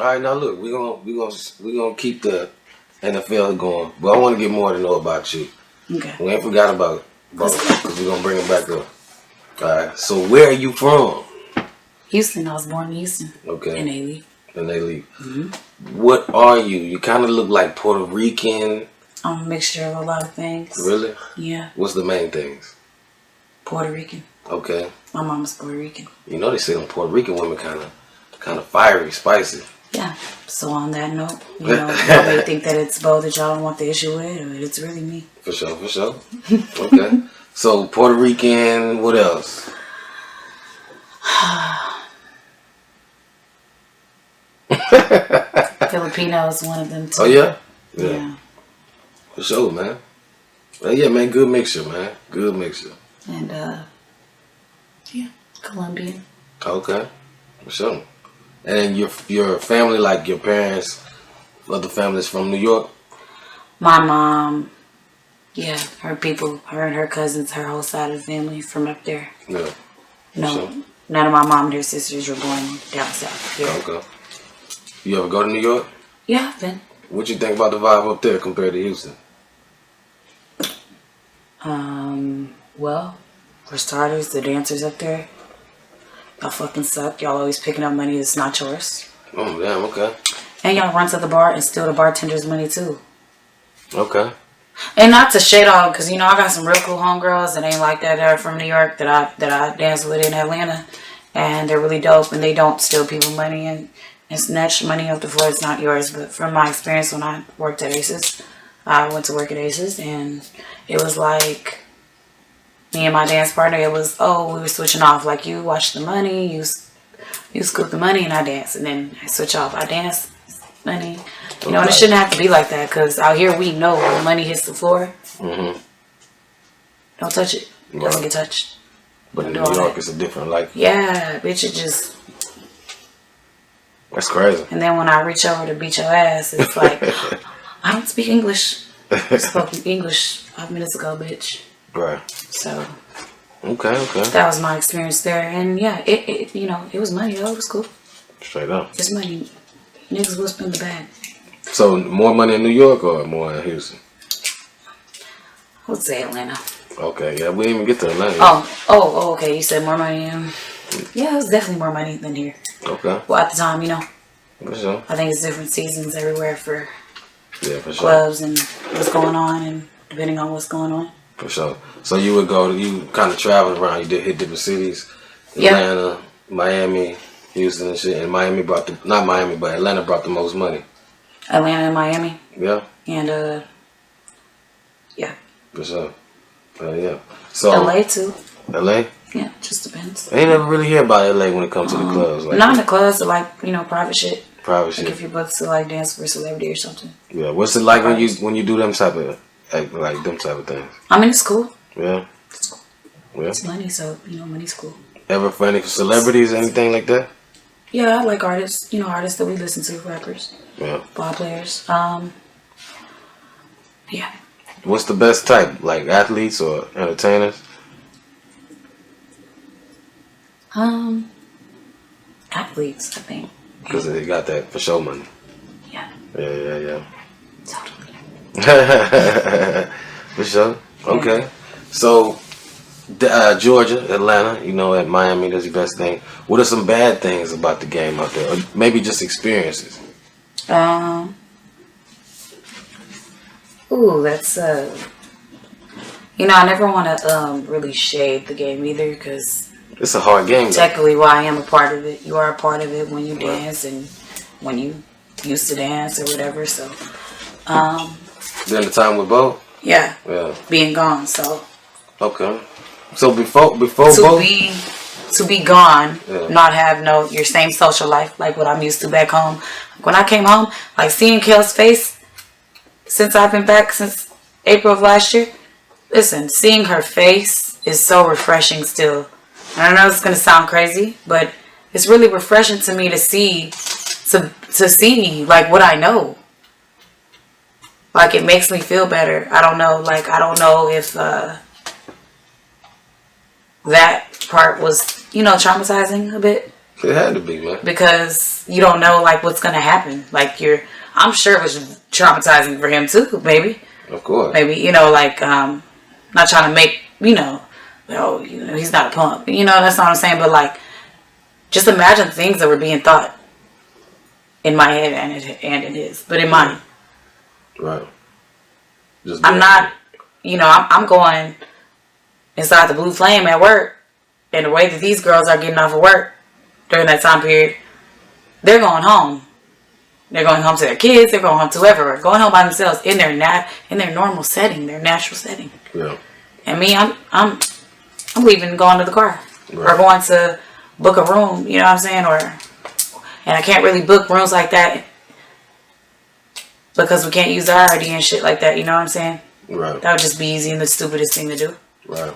right, now look, we gonna keep the NFL going, but I want to get more to know about you. Okay. We ain't forgot about it, because we're gonna bring it back up. All right. So where are you from? Houston. I was born in Houston. Okay. And they leave. And they leave. What are you? You kind of look like Puerto Rican. I'm a mixture of a lot of things. Really? Yeah. What's the main things? Puerto Rican. Okay. My mom's Puerto Rican. You know they say them Puerto Rican women kind of fiery, spicy. Yeah. So on that note, you know, y'all may think that it's both that y'all don't want the issue with, or it's really me. For sure. Okay. So Puerto Rican, what else? Filipino is one of them too. Oh yeah? Yeah. For sure, man. Well, yeah, man, good mixture, man. Good mixture. And yeah, Colombian. Okay. For sure. And your family, like your parents, other families from New York? My mom, yeah, her and her cousins, her whole side of the family from up there. Yeah. No, sure. None of my mom and her sisters were born down south. Yeah. Okay. You ever go to New York? Yeah, I've been. What you think about the vibe up there compared to Houston? Well, for starters, the dancers up there, y'all fucking suck. Y'all always picking up money that's not yours. Oh, damn, okay. And y'all run to the bar and steal the bartender's money too. Okay. And not to shade on, because you know I got some real cool homegirls that ain't like that are from New York that I dance with in Atlanta, and they're really dope and they don't steal people money and snatch money off the floor. It's not yours. But from my experience when I worked at Aces, I went to work at Aces and it was like me and my dance partner. It was we were switching off. Like you watch the money, you scoop the money, and I dance, and then I switch off. I dance money. You know, and it shouldn't have to be like that because out here we know when money hits the floor, don't touch it. It doesn't get touched. But in New York, it's a different, like... Yeah, bitch, it just... That's crazy. And then when I reach over to beat your ass, it's like, I don't speak English. I spoke English 5 minutes ago, bitch. Right. So... Okay. That was my experience there. And yeah, it you know, it was money though. It was cool. Straight up. It's money. Niggas will spend the bag. So, more money in New York or more in Houston? I would say Atlanta. Okay, yeah, we didn't even get to Atlanta. Oh, okay. You said more money. Yeah, it was definitely more money than here. Okay. Well, at the time, you know. For sure. I think it's different seasons everywhere for for sure. Clubs and what's going on, and depending on what's going on. For sure. So you kind of traveled around. You did hit different cities. Atlanta, Miami, Houston and shit. And Atlanta brought the most money. Atlanta and Miami. Yeah. And, yeah. For sure. Yeah. So LA too. LA? Yeah, just depends. I ain't never really hear about LA when it comes to the clubs. Like not in the clubs, but like, you know, private shit. Private like shit. If you're booked to like dance for a celebrity or something. Yeah. What's it like when you do them type of things? I mean, it's cool. Yeah. It's cool. Yeah. It's money, so you know, money's cool. Ever for any celebrities, anything like that? Yeah, I like artists. You know, artists that we listen to, rappers. Yeah. Ball players. Yeah. What's the best type? Like athletes or entertainers? Athletes, I think. Because they got that for show money. Yeah. Yeah. Totally. For sure. Okay. Yeah. So, Georgia, Atlanta, you know, at Miami, that's the best thing. What are some bad things about the game out there? Or maybe just experiences? Ooh, that's, you know, I never want to really shade the game either because... It's a hard game. Technically, why I am a part of it. You are a part of it when you dance and when you used to dance or whatever, so... Then the time with both? Yeah. Being gone, so... Okay. So before to both... To be gone, not have your same social life like what I'm used to back home. When I came home, like seeing Kale's face since I've been back since April of last year, listen, seeing her face is so refreshing still. And I know it's going to sound crazy, but it's really refreshing to me to see like what I know. Like it makes me feel better. I don't know if that part was, you know, traumatizing a bit. It had to be, man. Because you don't know like what's gonna happen. Like I'm sure it was traumatizing for him too, maybe. Of course. Maybe, you know, like not trying to make, you know, oh, you know, he's not a punk. You know, that's not what I'm saying. But like, just imagine things that were being thought in my head and in his, but in mine. Right. I'm not, you know, I'm going inside the Blue Flame at work, and the way that these girls are getting off of work during that time period, they're going home. They're going home to their kids. They're going home to whoever. Going home by themselves in their normal setting, their natural setting. Yeah. And me, I'm leaving and going to the car, right. or going to book a room. You know what I'm saying? And I can't really book rooms like that because we can't use our ID and shit like that. You know what I'm saying? Right. That would just be easy and the stupidest thing to do. Right.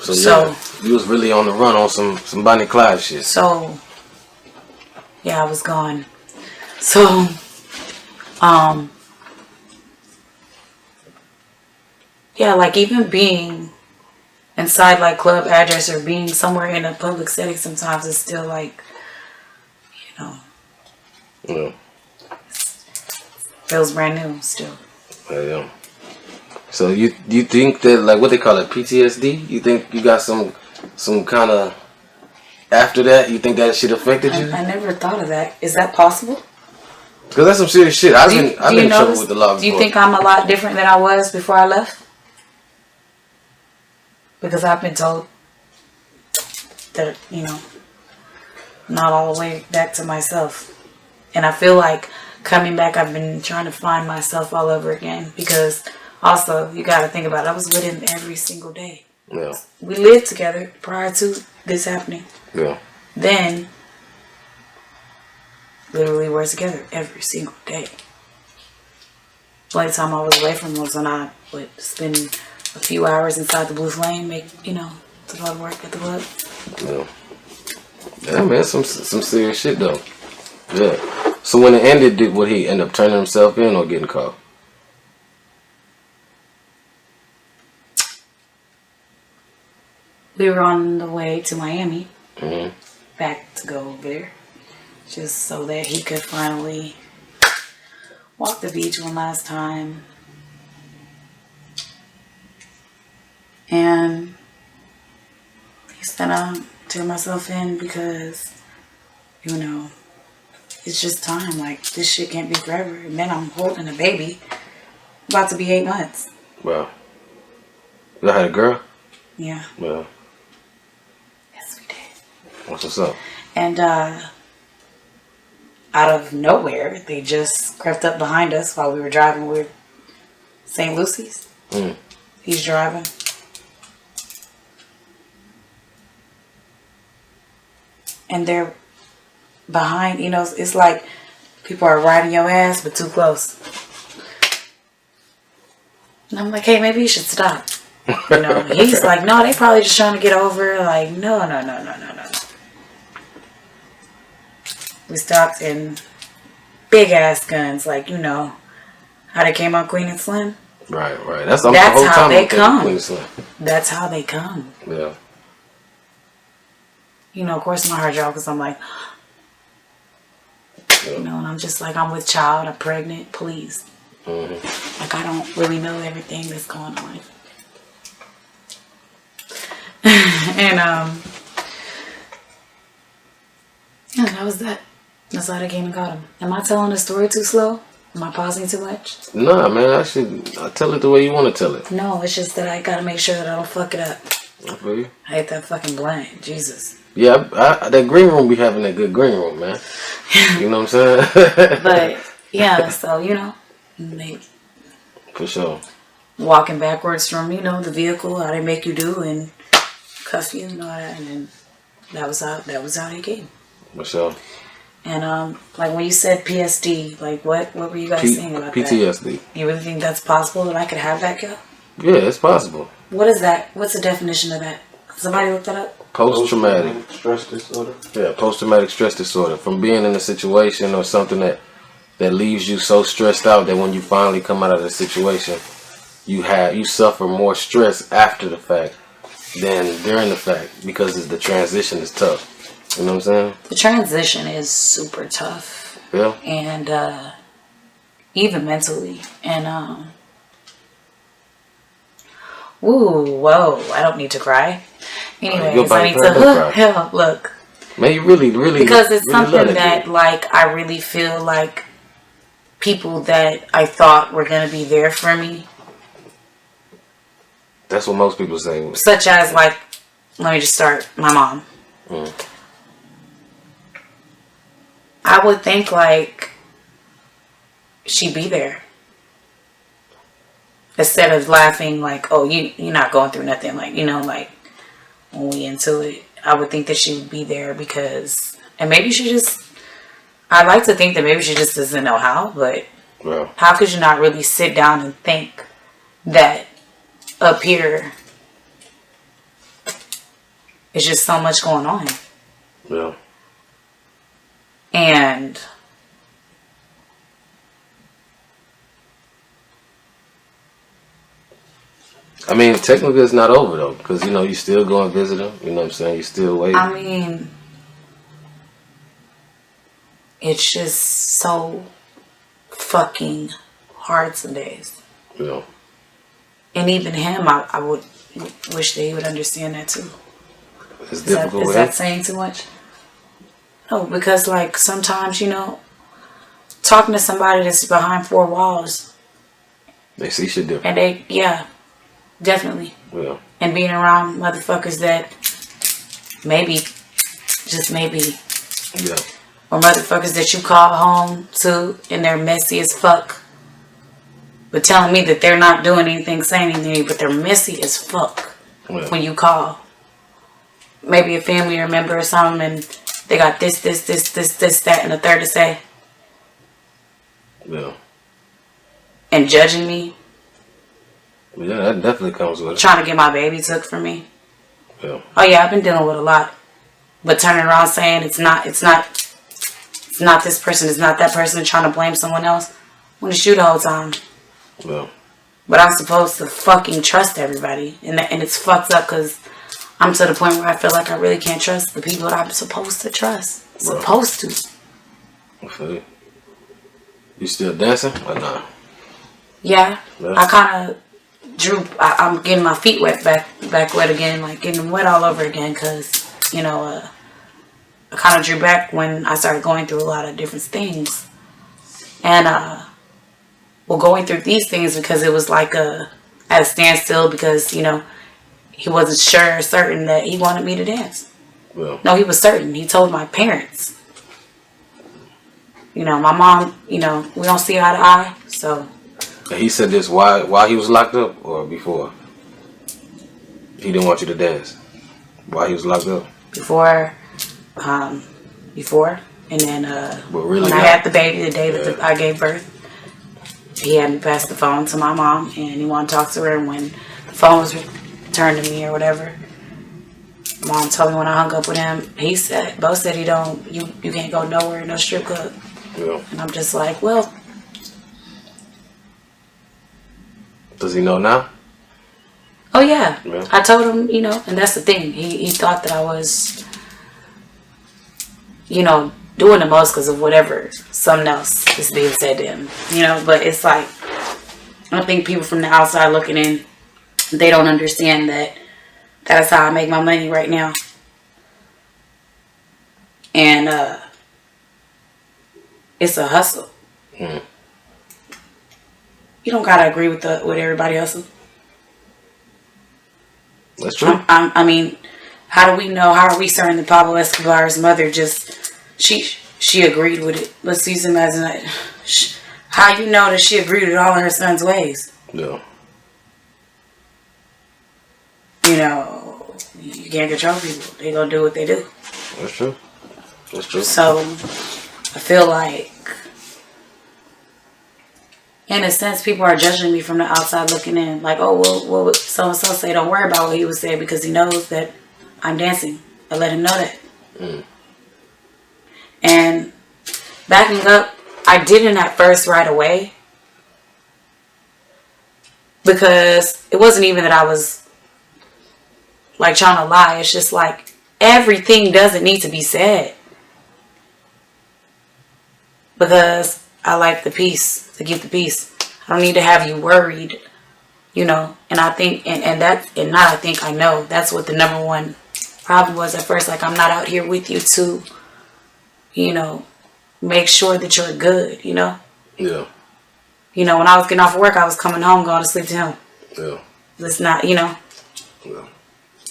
So yeah, you was really on the run on some Bonnie Clyde shit. So yeah, I was gone. So yeah, like even being inside like club address or being somewhere in a public setting sometimes is still like, you know, yeah, feels brand new still. Yeah. So you think that, like, what they call it, PTSD? You think you got some kind of, after that, you think that shit affected you? I never thought of that. Is that possible? Because that's some serious shit. I've been in trouble with the law before. Do you think I'm a lot different than I was before I left? Because I've been told that, you know, not all the way back to myself. And I feel like coming back, I've been trying to find myself all over again. Because also, you got to think about it, I was with him every single day. Yeah. We lived together prior to this happening. Yeah. Then, literally we're together every single day. The only time I was away from him was when I would spend a few hours inside the Blue Flame, to go to work at the club. Yeah. Yeah, man, some serious shit though. Yeah. So when it ended, would he end up turning himself in or getting caught? We were on the way to Miami, Mm-hmm. back to go over there, just so that he could finally walk the beach one last time. And he said, I'll turn myself in because, you know, it's just time. Like, this shit can't be forever. And then I'm holding a baby, about to be 8 months. Wow. You had a girl? Yeah. Well. Yes, we did. What's up? And out of nowhere, they just crept up behind us while we were driving. We were St. Lucy's. Mm. He's driving. And they're behind, it's like people are riding your ass, but too close. And I'm like, hey, maybe you should stop. He's like, no, they probably just trying to get over. Like, no. We stopped, and big ass guns, like, how they came on Queen and Slim. Right. That's how they come. That's how they come. Yeah. Of course my heart dropped because I'm like, and I'm just like, I'm with child, I'm pregnant, please. Mm-hmm. Like, I don't really know everything that's going on. And, yeah, that was that. That's how they came and got him. Am I telling the story too slow? Am I pausing too much? Nah, man, I tell it the way you want to tell it. No, it's just that I gotta make sure that I don't fuck it up. I feel you. I hate that fucking blank. Jesus. Yeah, that green room be having that good green room, man. You know what I'm saying? But, yeah, so, they for sure. walking backwards from, the vehicle, how they make you do, and cuff you, and all that, and then that was how they came. For sure. And, like, when you said PSD, like, what were you guys saying about PTSD. that? You really think that's possible that I could have that, girl? Yeah, it's possible. What is that? What's the definition of that? Somebody look that up? Post-traumatic stress disorder. Yeah, post-traumatic stress disorder. From being in a situation or something that leaves you so stressed out that when you finally come out of the situation, you suffer more stress after the fact than during the fact because the transition is tough. You know what I'm saying? The transition is super tough. Yeah. And even mentally. And whoa, I don't need to cry. Anyways, I need to look. Man, you really because it's really something that like I really feel like people that I thought were gonna be there for me. That's what most people say. Such as like, let me just start. My mom. I would think like she'd be there. Instead of laughing like, oh, you're not going through nothing. Like, you know, like when we into it, I would think that she would be there because, and maybe she just, I like to think that maybe she just doesn't know how, but how could you not really sit down and think that up here is just so much going on? Yeah. And I mean, technically it's not over though, because you know you still go and visit them. You know what I'm saying? You still waiting. I mean, it's just so fucking hard some days. Yeah. And even him, I would wish that he would understand that too. It's difficult. Is that saying too much? No, because like sometimes, you know, talking to somebody that's behind four walls, they see shit different. and they, yeah, definitely. Yeah. And being around motherfuckers that maybe, just maybe, yeah, or motherfuckers that you call home to and they're messy as fuck, but telling me that they're not doing anything, saying anything, but they're messy as fuck when you call. Maybe a family member or something, and they got this, that, and the third to say. Yeah. And judging me. Yeah, that definitely comes with it. Trying to get my baby took from me. Yeah. Oh yeah, I've been dealing with a lot. But turning around saying it's not this person, it's not that person, trying to blame someone else. I want to shoot the whole time. Yeah. But I'm supposed to fucking trust everybody. And it's fucked up because I'm to the point where I feel like I really can't trust the people that I'm supposed to trust. Bro. Supposed to. Okay. You still dancing or not? Yeah. I kind of I'm getting my feet back wet again, like getting them wet all over again, because, you know, I kind of drew back when I started going through a lot of different things. And, going through these things because it was like at a standstill because, you know, he wasn't certain that he wanted me to dance. Well. No, he was certain. He told my parents. You know, my mom, you know, we don't see eye to eye, so. And he said this while he was locked up or before? He didn't want you to dance while he was locked up? Before. And then really when I had the baby, the day that I gave birth, he hadn't passed the phone to my mom, and he wanted to talk to her. And when the phone was returned to me or whatever, Mom told me when I hung up with him, Bo said you can't go nowhere, no strip club. Yeah. And I'm just like, well. Does he know now? Oh yeah. I told him, you know, and that's the thing. He thought that I was, you know, doing the most because of whatever something else is being said to him, you know. But it's like, I think people from the outside looking in, they don't understand that that's how I make my money right now. And it's a hustle. You don't gotta agree with everybody else. That's true. I mean, how do we know? How are we certain that Pablo Escobar's mother she agreed with it? Let's use him as how you know that she agreed with all of her son's ways? Yeah. You know, you can't control people. They gonna do what they do. That's true. That's true. So, I feel like, in a sense, people are judging me from the outside looking in. Like, oh, well, what would so-and-so say? Don't worry about what he would say because he knows that I'm dancing. I let him know that. And backing up, I didn't at first right away. Because it wasn't even that I was, like, trying to lie. It's just like, everything doesn't need to be said. Because I like the peace, to keep the peace. I don't need to have you worried, you know. And I think, I know that's what the number one problem was at first. Like, I'm not out here with you to, you know, make sure that you're good, you know. Yeah. You know, when I was getting off work, I was coming home, going to sleep to him. Yeah. It's not, you know. Yeah.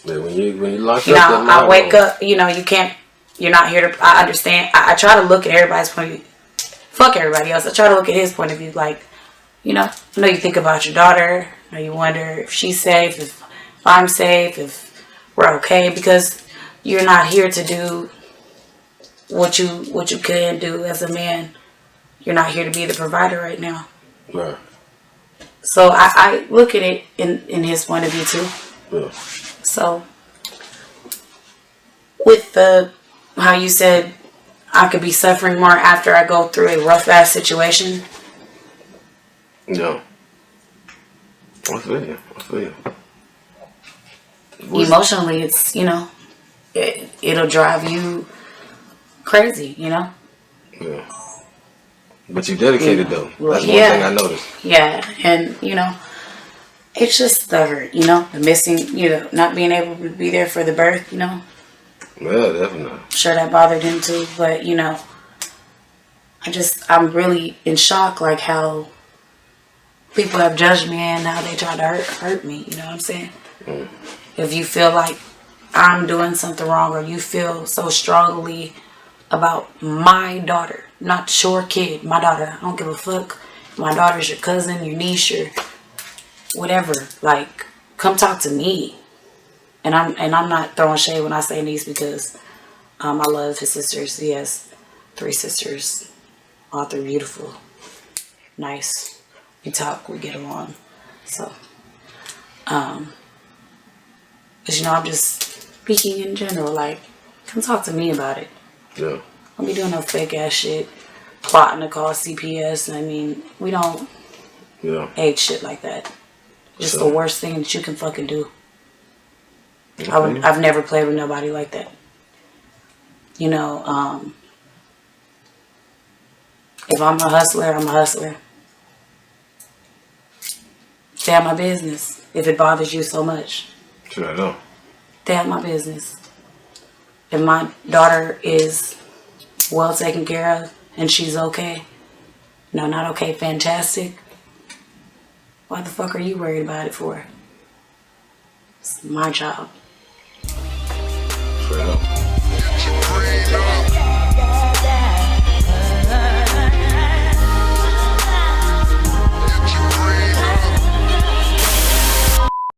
Yeah, when you lock You up, know, I wake up, you know, you're not here to, I understand. I try to look at everybody's point of view. Fuck everybody else. I try to look at his point of view. Like, you know, I know you think about your daughter. I know you wonder if she's safe, if I'm safe, if we're okay. Because you're not here to do what you can do as a man. You're not here to be the provider right now. Right. So I look at it in his point of view too. Yeah. So with how you said I could be suffering more after I go through a rough ass situation. Yeah. I feel you. Emotionally, it's, you know, it'll drive you crazy, you know. Yeah. But you dedicated though. Well, that's one thing I noticed. Yeah, and you know, it's just the hurt, you know, the missing, you know, not being able to be there for the birth, you know. Yeah, definitely. I'm sure that bothered him too, but you know, I'm really in shock, like how people have judged me and how they try to hurt me. You know what I'm saying? Mm. If you feel like I'm doing something wrong, or you feel so strongly about my daughter, not your kid, my daughter. I don't give a fuck. My daughter's your cousin, your niece, your whatever. Like, come talk to me. And I'm not throwing shade when I say niece, because I love his sisters. He has 3 sisters, all 3 beautiful, nice. We talk, we get along. So, but you know, I'm just speaking in general. Like, come talk to me about it. Yeah. Don't be doing no fake ass shit, plotting to call CPS. I mean, we don't aid shit like that. Just the worst thing that you can fucking do. Okay. I've never played with nobody like that. You know, if I'm a hustler, I'm a hustler. Stay out my business if it bothers you so much. Sure, I know. Stay out my business. If my daughter is well taken care of and she's okay, no, not okay, fantastic, why the fuck are you worried about it for? It's my job. Sure enough.